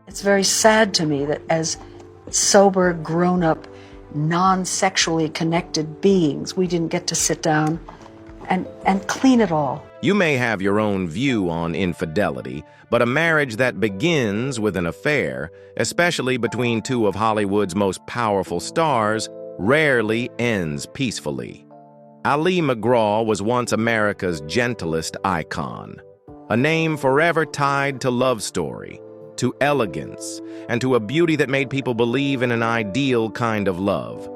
It's very sad to me that as sober, grown-up, non-sexually connected beings, we didn't get to sit down and clean it all. You may have your own view on infidelity, but a marriage that begins with an affair, especially between two of Hollywood's most powerful stars, rarely ends peacefully. Ali Macgraw was once America's gentlest icon, a name forever tied to love story, to elegance, and to a beauty that made people believe in an ideal kind of love.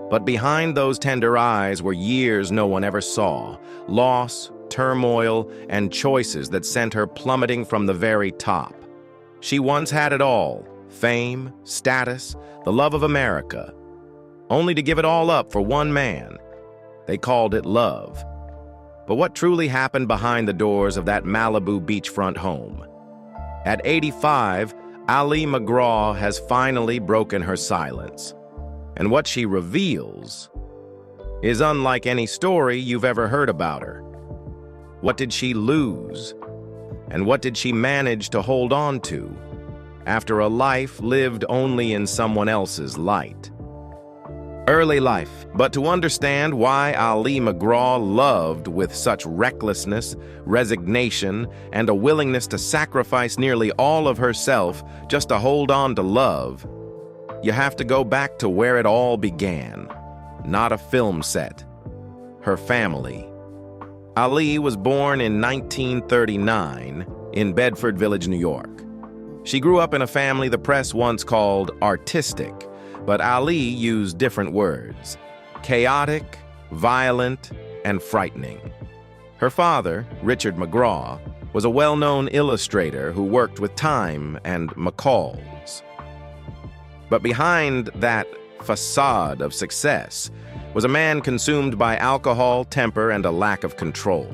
But behind those tender eyes were years no one ever saw, loss, turmoil, and choices that sent her plummeting from the very top. She once had it all, fame, status, the love of America, only to give it all up for one man. They called it love. But what truly happened behind the doors of that Malibu beachfront home? At 85, Ali Macgraw has finally broken her silence. And what she reveals is unlike any story you've ever heard about her. What did she lose? And what did she manage to hold on to after a life lived only in someone else's light? Early life, but to understand why Ali Macgraw loved with such recklessness, resignation, and a willingness to sacrifice nearly all of herself just to hold on to love, you have to go back to where it all began. Not a film set. Her family. Ali was born in 1939 in Bedford Village, New York. She grew up in a family the press once called artistic, but Ali used different words: chaotic, violent, and frightening. Her father, Richard Macgraw, was a well-known illustrator who worked with Time and McCall's. But behind that facade of success was a man consumed by alcohol, temper, and a lack of control.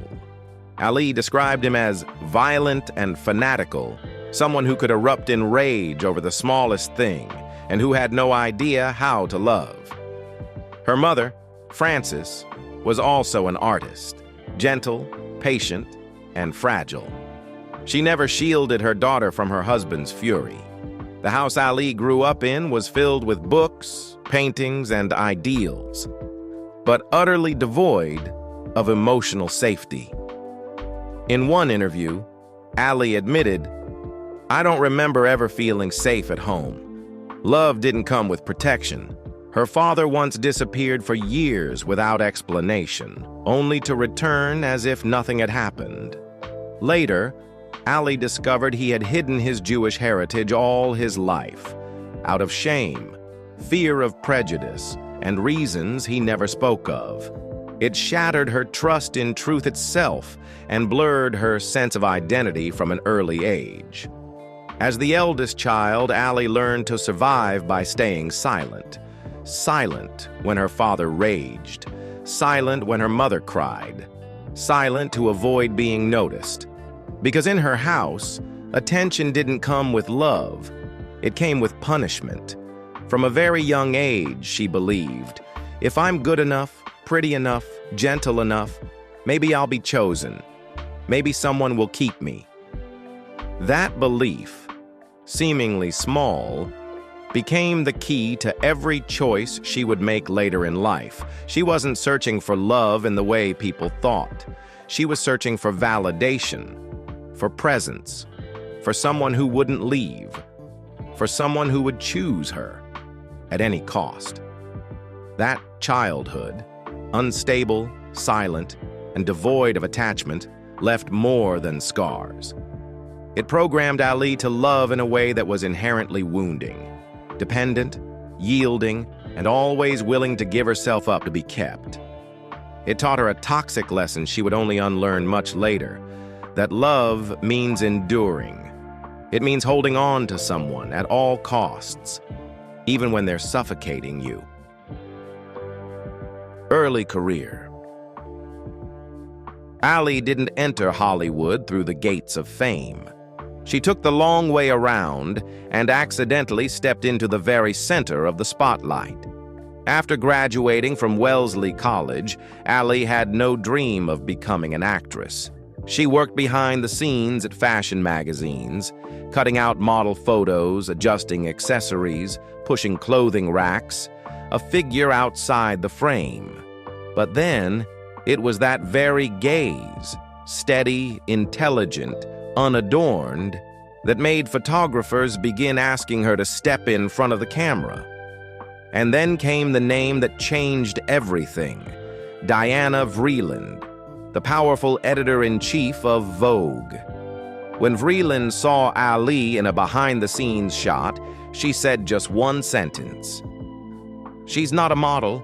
Ali described him as violent and fanatical, someone who could erupt in rage over the smallest thing, and who had no idea how to love. Her mother, Frances, was also an artist, gentle, patient, and fragile. She never shielded her daughter from her husband's fury. The house Ali grew up in was filled with books, paintings, and ideals, but utterly devoid of emotional safety. In one interview, Ali admitted, "I don't remember ever feeling safe at home. Love didn't come with protection. Her father once disappeared for years without explanation, only to return as if nothing had happened." Later, Ali discovered he had hidden his Jewish heritage all his life, out of shame, fear of prejudice, and reasons he never spoke of. It shattered her trust in truth itself and blurred her sense of identity from an early age. As the eldest child, Ali learned to survive by staying silent. Silent when her father raged. Silent when her mother cried. Silent to avoid being noticed. Because in her house, attention didn't come with love. It came with punishment. From a very young age, she believed, if I'm good enough, pretty enough, gentle enough, maybe I'll be chosen. Maybe someone will keep me. That belief, seemingly small, became the key to every choice she would make later in life. She wasn't searching for love in the way people thought. She was searching for validation, for presence, for someone who wouldn't leave, for someone who would choose her at any cost. That childhood, unstable, silent, and devoid of attachment, left more than scars. It programmed Ali to love in a way that was inherently wounding, dependent, yielding, and always willing to give herself up to be kept. It taught her a toxic lesson she would only unlearn much later, that love means enduring. It means holding on to someone at all costs, even when they're suffocating you. Early career. Ali didn't enter Hollywood through the gates of fame. She took the long way around and accidentally stepped into the very center of the spotlight. After graduating from Wellesley College, Ali had no dream of becoming an actress. She worked behind the scenes at fashion magazines, cutting out model photos, adjusting accessories, pushing clothing racks, a figure outside the frame. But then, it was that very gaze, steady, intelligent, unadorned, that made photographers begin asking her to step in front of the camera. And then came the name that changed everything, Diana Vreeland, the powerful editor-in-chief of Vogue. When Vreeland saw Ali in a behind-the-scenes shot, she said just one sentence. "She's not a model,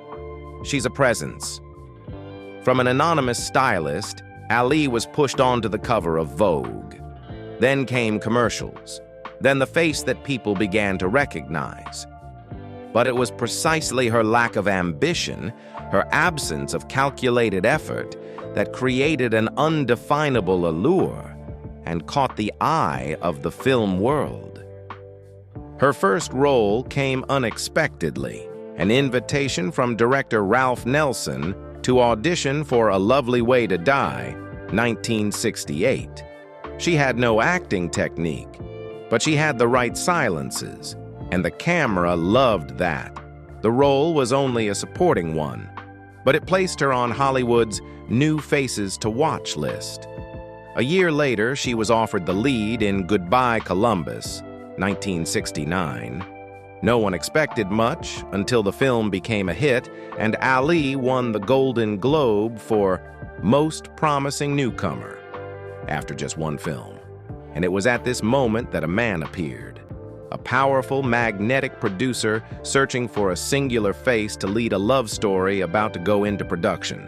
she's a presence." From an anonymous stylist, Ali was pushed onto the cover of Vogue. Then came commercials, then the face that people began to recognize. But it was precisely her lack of ambition, her absence of calculated effort, that created an undefinable allure and caught the eye of the film world. Her first role came unexpectedly, an invitation from director Ralph Nelson to audition for A Lovely Way to Die, 1968. She had no acting technique, but she had the right silences, and the camera loved that. The role was only a supporting one, but it placed her on Hollywood's New Faces to Watch list. A year later, she was offered the lead in Goodbye Columbus, 1969. No one expected much until the film became a hit, and Ali won the Golden Globe for Most Promising Newcomer after just one film. And it was at this moment that a man appeared, a powerful, magnetic producer searching for a singular face to lead a love story about to go into production.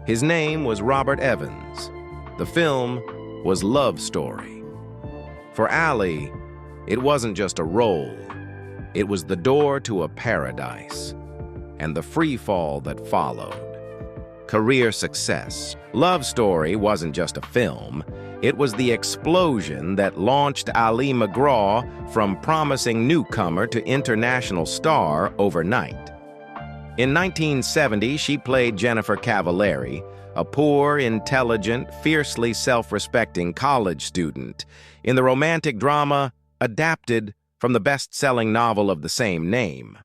His name was Robert Evans. The film was Love Story. For Ali, it wasn't just a role. It was the door to a paradise, and the free fall that followed. Career success. Love Story wasn't just a film. It was the explosion that launched Ali Macgraw from promising newcomer to international star overnight. In 1970, she played Jennifer Cavallari, a poor, intelligent, fiercely self-respecting college student, in the romantic drama adapted from the best-selling novel of the same name.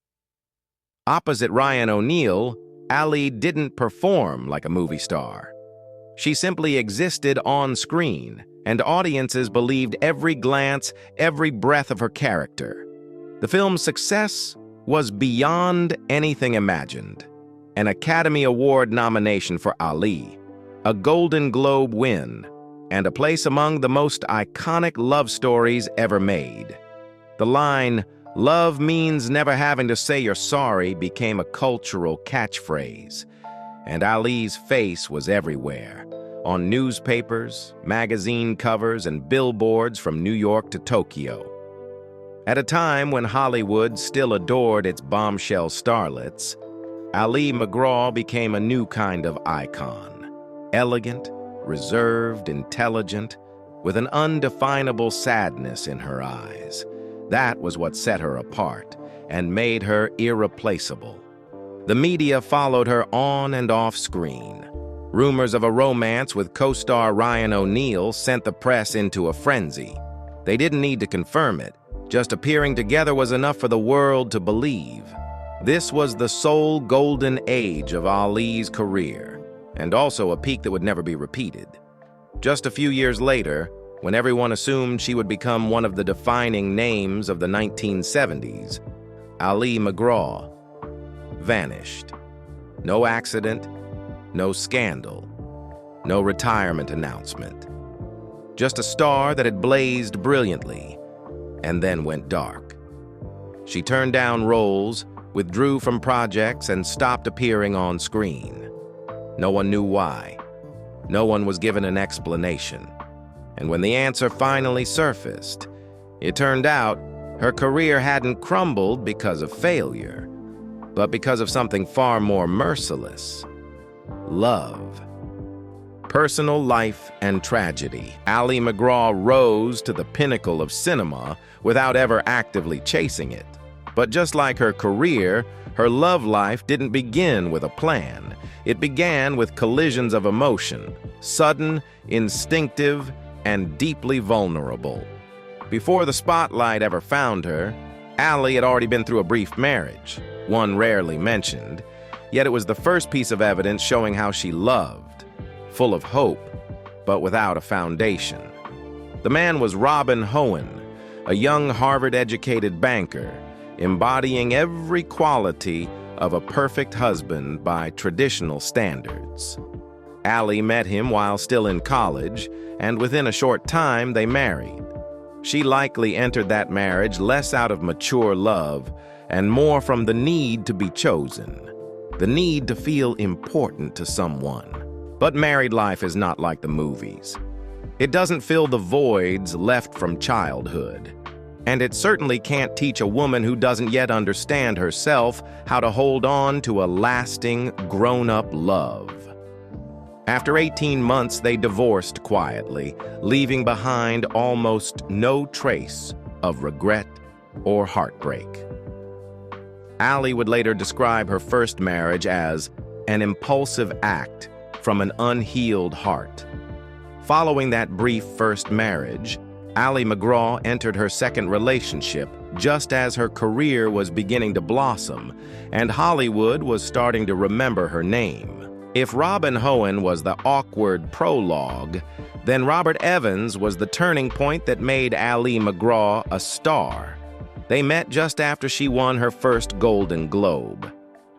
Opposite Ryan O'Neal, Ali didn't perform like a movie star. She simply existed on screen, and audiences believed every glance, every breath of her character. The film's success was beyond anything imagined. An Academy Award nomination for Ali, a Golden Globe win, and a place among the most iconic love stories ever made. The line, "Love means never having to say you're sorry," became a cultural catchphrase, and Ali's face was everywhere, on newspapers, magazine covers, and billboards from New York to Tokyo. At a time when Hollywood still adored its bombshell starlets, Ali Macgraw became a new kind of icon, elegant, reserved, intelligent, with an undefinable sadness in her eyes. That was what set her apart and made her irreplaceable. The media followed her on and off screen. Rumors of a romance with co-star Ryan O'Neal sent the press into a frenzy. They didn't need to confirm it. Just appearing together was enough for the world to believe. This was the sole golden age of Ali's career, and also a peak that would never be repeated. Just a few years later, when everyone assumed she would become one of the defining names of the 1970s, Ali Macgraw vanished. No accident, no scandal, no retirement announcement. Just a star that had blazed brilliantly and then went dark. She turned down roles, withdrew from projects, and stopped appearing on screen. No one knew why. No one was given an explanation. And when the answer finally surfaced, it turned out her career hadn't crumbled because of failure, but because of something far more merciless: love. Personal life and tragedy. Ali Macgraw rose to the pinnacle of cinema without ever actively chasing it. But just like her career, her love life didn't begin with a plan. It began with collisions of emotion, sudden, instinctive, and deeply vulnerable. Before the spotlight ever found her, Allie had already been through a brief marriage, one rarely mentioned, yet it was the first piece of evidence showing how she loved, full of hope, but without a foundation. The man was Robin Hohen, a young Harvard-educated banker, embodying every quality of a perfect husband by traditional standards. Allie met him while still in college, and within a short time they married. She likely entered that marriage less out of mature love and more from the need to be chosen, the need to feel important to someone. But married life is not like the movies. It doesn't fill the voids left from childhood. And it certainly can't teach a woman who doesn't yet understand herself how to hold on to a lasting, grown-up love. After 18 months, they divorced quietly, leaving behind almost no trace of regret or heartbreak. Allie would later describe her first marriage as an impulsive act from an unhealed heart. Following that brief first marriage, Allie Macgraw entered her second relationship just as her career was beginning to blossom and Hollywood was starting to remember her name. If Robin Hohen was the awkward prologue, then Robert Evans was the turning point that made Allie Macgraw a star. They met just after she won her first Golden Globe.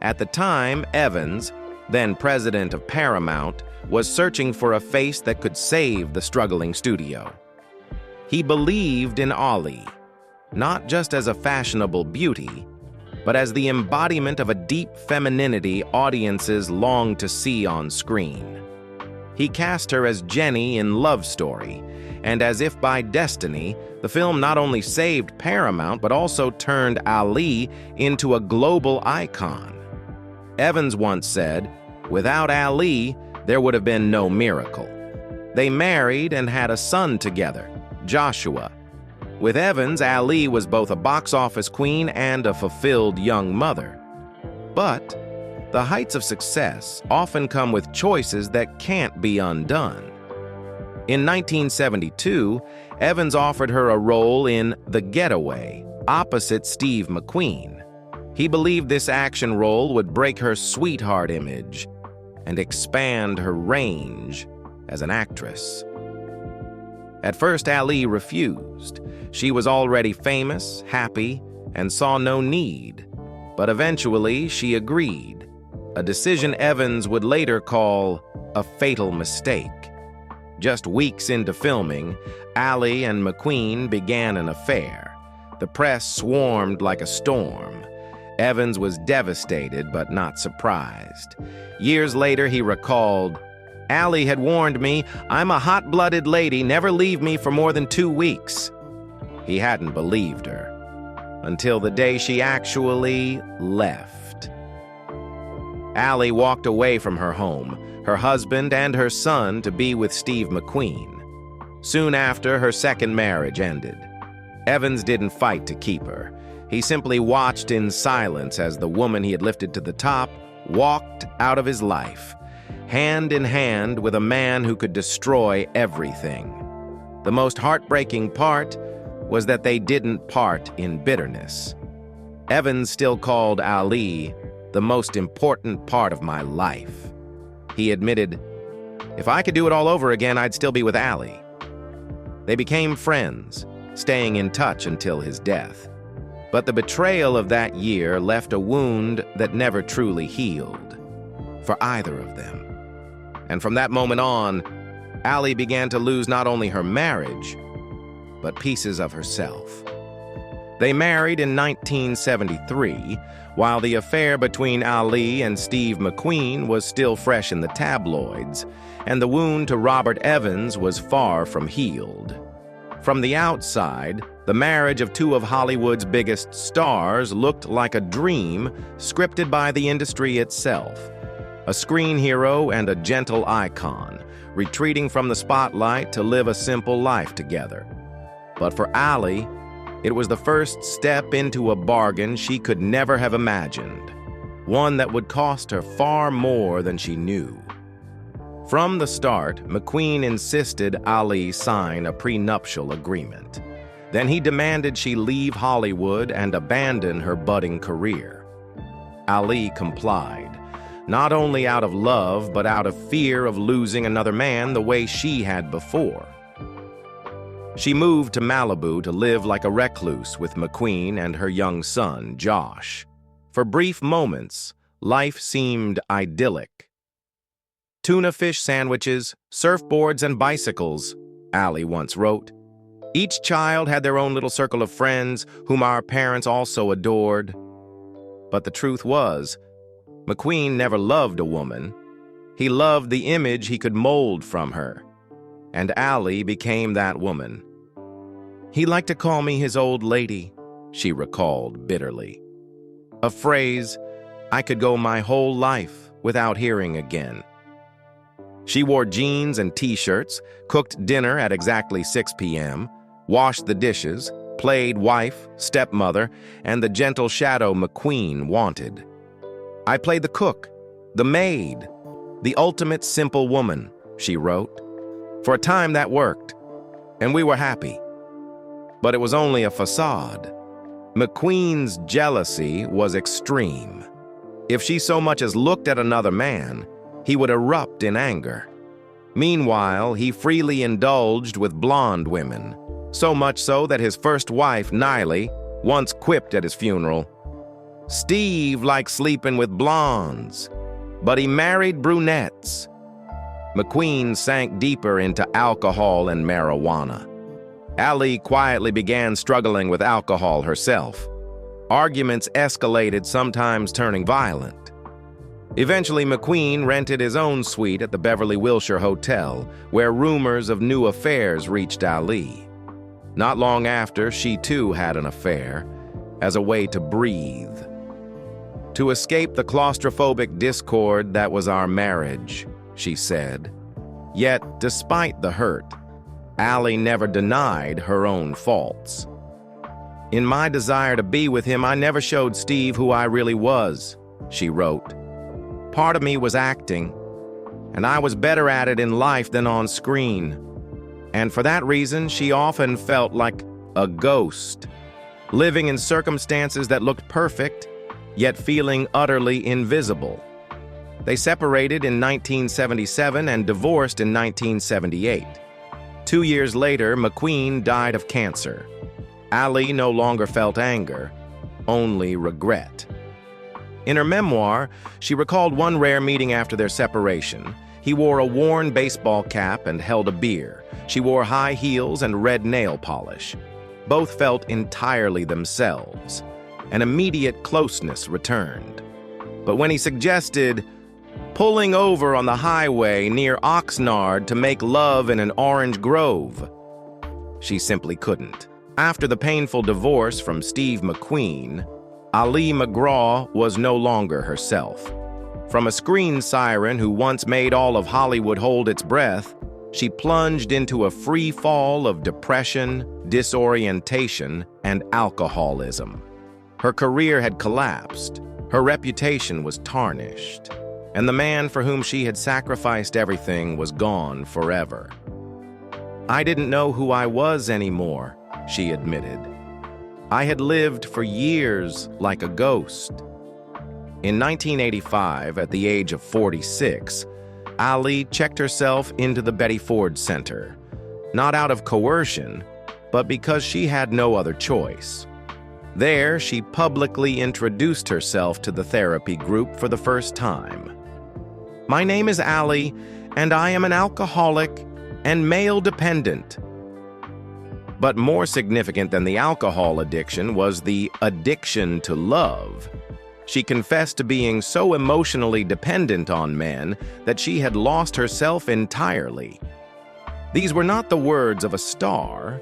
At the time, Evans, then president of Paramount, was searching for a face that could save the struggling studio. He believed in Allie, not just as a fashionable beauty, but as the embodiment of a deep femininity audiences longed to see on screen. He cast her as Jenny in Love Story, and as if by destiny, the film not only saved Paramount but also turned Allie into a global icon. Evans once said, "Without Allie, there would have been no miracle." They married and had a son together, Joshua. With Evans, Allie was both a box office queen and a fulfilled young mother. But the heights of success often come with choices that can't be undone. In 1972, Evans offered her a role in The Getaway, opposite Steve McQueen. He believed this action role would break her sweetheart image and expand her range as an actress. At first, Allie refused. She was already famous, happy, and saw no need. But eventually, she agreed, a decision Evans would later call a fatal mistake. Just weeks into filming, Allie and McQueen began an affair. The press swarmed like a storm. Evans was devastated but not surprised. Years later, he recalled, "Allie had warned me, 'I'm a hot-blooded lady, never leave me for more than 2 weeks.'" He hadn't believed her, until the day she actually left. Allie walked away from her home, her husband and her son to be with Steve McQueen. Soon after, her second marriage ended. Evans didn't fight to keep her. He simply watched in silence as the woman he had lifted to the top walked out of his life, hand in hand with a man who could destroy everything. The most heartbreaking part was that they didn't part in bitterness. Evans still called Allie the most important part of my life. He admitted, "If I could do it all over again, I'd still be with Allie." They became friends, staying in touch until his death. But the betrayal of that year left a wound that never truly healed for either of them. And from that moment on, Allie began to lose not only her marriage, but pieces of herself. They married in 1973, while the affair between Allie and Steve McQueen was still fresh in the tabloids, and the wound to Robert Evans was far from healed. From the outside, the marriage of two of Hollywood's biggest stars looked like a dream scripted by the industry itself. A screen hero and a gentle icon, retreating from the spotlight to live a simple life together. But for Allie, It was the first step into a bargain she could never have imagined, one that would cost her far more than she knew. From the start, McQueen insisted Ali sign a prenuptial agreement. Then he demanded she leave Hollywood and abandon her budding career. Ali complied, not only out of love, but out of fear of losing another man the way she had before. She moved to Malibu to live like a recluse with McQueen and her young son, Josh. For brief moments, life seemed idyllic. Tuna fish sandwiches, surfboards, and bicycles, Ali once wrote. Each child had their own little circle of friends whom our parents also adored. But the truth was, McQueen never loved a woman. He loved the image he could mold from her. And Ali became that woman. He liked to call me his old lady, she recalled bitterly. A phrase I could go my whole life without hearing again. She wore jeans and t-shirts, cooked dinner at exactly 6 p.m., washed the dishes, played wife, stepmother, and the gentle shadow McQueen wanted. I played the cook, the maid, the ultimate simple woman, she wrote. For a time that worked, and we were happy. But it was only a facade. McQueen's jealousy was extreme. If she so much as looked at another man, he would erupt in anger. Meanwhile, he freely indulged with blonde women, so much so that his first wife, Niley, once quipped at his funeral, "Steve likes sleeping with blondes, but he married brunettes." McQueen sank deeper into alcohol and marijuana. Ali quietly began struggling with alcohol herself. Arguments escalated, sometimes turning violent. Eventually, McQueen rented his own suite at the Beverly Wilshire Hotel, where rumors of new affairs reached Ali. Not long after, she too had an affair, as a way to breathe. To escape the claustrophobic discord that was our marriage, she said. Yet, despite the hurt, Ali never denied her own faults. In my desire to be with him, I never showed Steve who I really was, she wrote. Part of me was acting, and I was better at it in life than on screen. And for that reason, she often felt like a ghost, living in circumstances that looked perfect, yet feeling utterly invisible. They separated in 1977 and divorced in 1978. 2 years later, McQueen died of cancer. Ali no longer felt anger, only regret. In her memoir, she recalled one rare meeting after their separation. He wore a worn baseball cap and held a beer. She wore high heels and red nail polish. Both felt entirely themselves. An immediate closeness returned. But when he suggested pulling over on the highway near Oxnard to make love in an orange grove, she simply couldn't. After the painful divorce from Steve McQueen, Ali Macgraw was no longer herself. From a screen siren who once made all of Hollywood hold its breath, she plunged into a free fall of depression, disorientation, and alcoholism. Her career had collapsed, her reputation was tarnished, and the man for whom she had sacrificed everything was gone forever. I didn't know who I was anymore, she admitted. I had lived for years like a ghost. In 1985, at the age of 46, Ali checked herself into the Betty Ford Center, not out of coercion, but because she had no other choice. There, she publicly introduced herself to the therapy group for the first time. My name is Ali, and I am an alcoholic and male dependent. But more significant than the alcohol addiction was the addiction to love. She confessed to being so emotionally dependent on men that she had lost herself entirely. These were not the words of a star,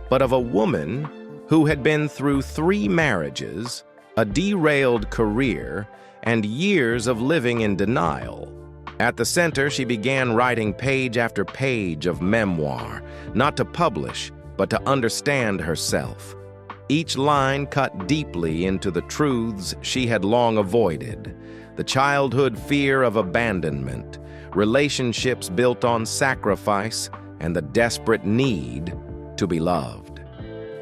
but of a woman who had been through 3 marriages, a derailed career, and years of living in denial. At the center, she began writing page after page of memoir, not to publish, but to understand herself. each line cut deeply into the truths she had long avoided: the childhood fear of abandonment, relationships built on sacrifice, and the desperate need to be loved.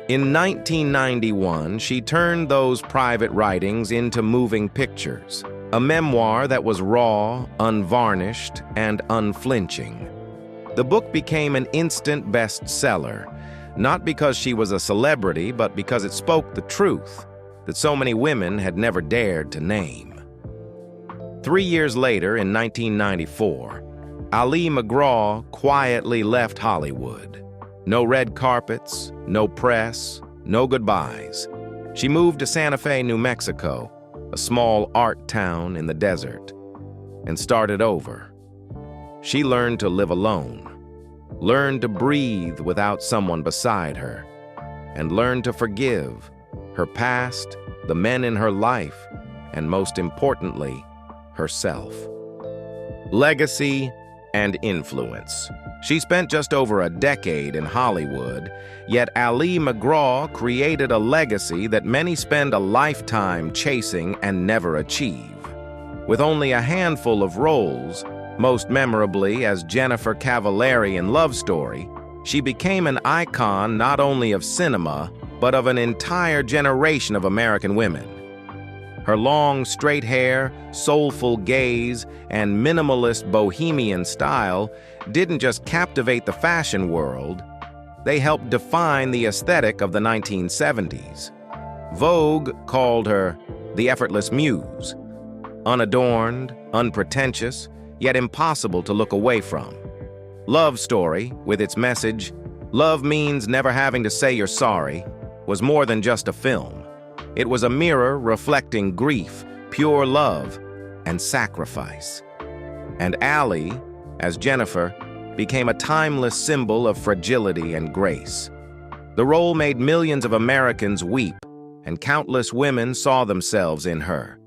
In 1991, she turned those private writings into moving pictures, a memoir that was raw, unvarnished, and unflinching. The book became an instant bestseller, not because she was a celebrity, but because it spoke the truth that so many women had never dared to name. 3 years later, in 1994, Ali Macgraw quietly left Hollywood. No red carpets, no press, no goodbyes. She moved to Santa Fe, New Mexico, a small art town in the desert, and started over. She learned to live alone, learned to breathe without someone beside her, and learned to forgive her past, the men in her life, and most importantly, herself. Legacy and influence. She spent just over a decade in Hollywood, yet Ali Macgraw created a legacy that many spend a lifetime chasing and never achieve. With only a handful of roles, most memorably as Jennifer Cavallari in Love Story, she became an icon not only of cinema, but of an entire generation of American women. Her long, straight hair, soulful gaze, and minimalist bohemian style didn't just captivate the fashion world, they helped define the aesthetic of the 1970s. Vogue called her the effortless muse, unadorned, unpretentious, yet impossible to look away from. Love Story, with its message, "Love means never having to say you're sorry," was more than just a film. It was a mirror reflecting grief, pure love, and sacrifice. And Ali, as Jennifer, became a timeless symbol of fragility and grace. The role made millions of Americans weep, and countless women saw themselves in her.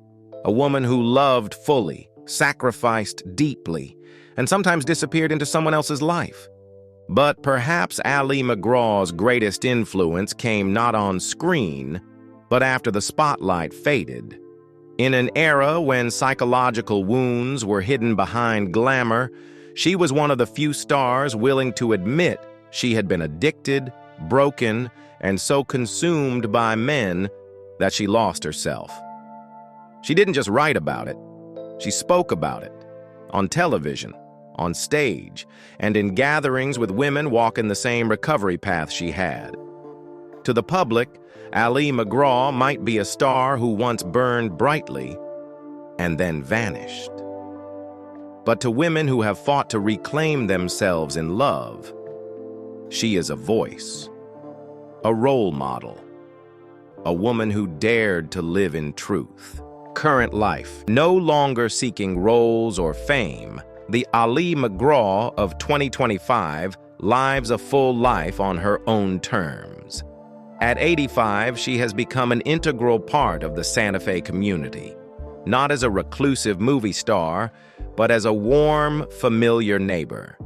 A woman who loved fully, sacrificed deeply, and sometimes disappeared into someone else's life. But perhaps Ali Macgraw's greatest influence came not on screen, but after the spotlight faded. In an era when psychological wounds were hidden behind glamour, she was one of the few stars willing to admit she had been addicted, broken, and so consumed by men that she lost herself. She didn't just write about it, she spoke about it, on television, on stage, and in gatherings with women walking the same recovery path she had. To the public, Ali Macgraw might be a star who once burned brightly and then vanished. But to women who have fought to reclaim themselves in love, she is a voice, a role model, a woman who dared to live in truth. Current life, no longer seeking roles or fame, the Ali Macgraw of 2025 lives a full life on her own terms. At 85, she has become an integral part of the Santa Fe community, not as a reclusive movie star, but as a warm, familiar neighbor.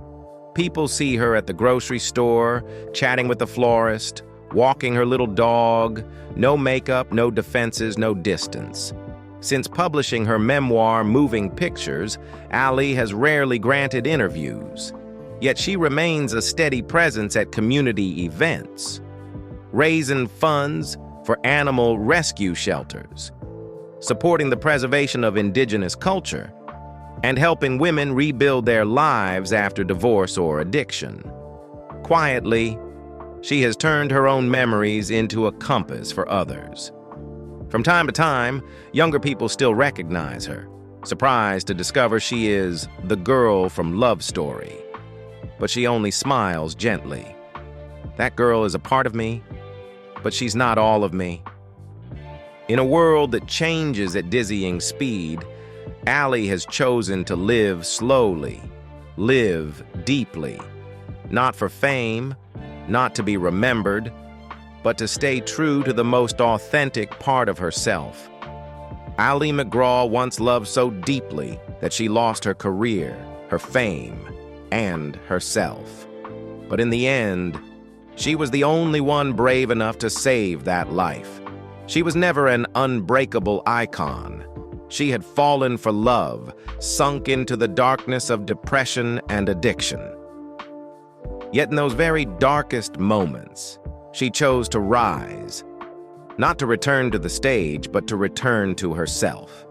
People see her at the grocery store, chatting with the florist, walking her little dog, no makeup, no defenses, no distance. Since publishing her memoir, Moving Pictures, Ali has rarely granted interviews, yet she remains a steady presence at community events, raising funds for animal rescue shelters, supporting the preservation of indigenous culture, and helping women rebuild their lives after divorce or addiction. Quietly, she has turned her own memories into a compass for others. From time to time, younger people still recognize her, surprised to discover she is the girl from Love Story. But she only smiles gently. That girl is a part of me, but she's not all of me. In a world that changes at dizzying speed, Ali has chosen to live slowly, live deeply, not for fame, not to be remembered, but to stay true to the most authentic part of herself. Ali Macgraw once loved so deeply that she lost her career, her fame, and herself. But in the end, She was the only one brave enough to save that life. She was never an unbreakable icon. She had fallen for love, sunk into the darkness of depression and addiction. Yet in those very darkest moments, she chose to rise, not to return to the stage, but to return to herself.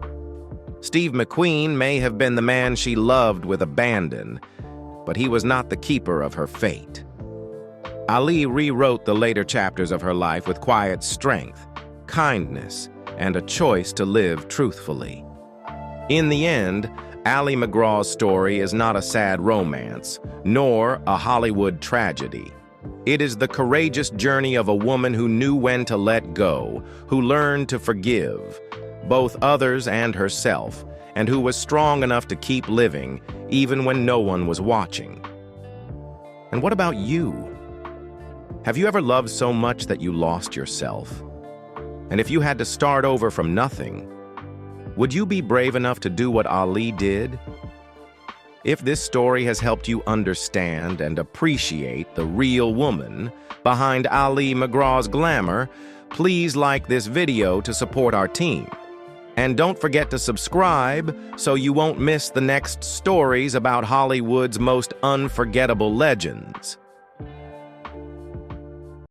Steve McQueen may have been the man she loved with abandon, but he was not the keeper of her fate. Ali rewrote the later chapters of her life with quiet strength, kindness, and a choice to live truthfully. In the end, Ali Macgraw's story is not a sad romance, nor a Hollywood tragedy. It is the courageous journey of a woman who knew when to let go, who learned to forgive, both others and herself, and who was strong enough to keep living, even when no one was watching. And what about you? Have you ever loved so much that you lost yourself? And if you had to start over from nothing, would you be brave enough to do what Ali did? If this story has helped you understand and appreciate the real woman behind Ali Macgraw's glamour, please like this video to support our team. And don't forget to subscribe so you won't miss the next stories about Hollywood's most unforgettable legends.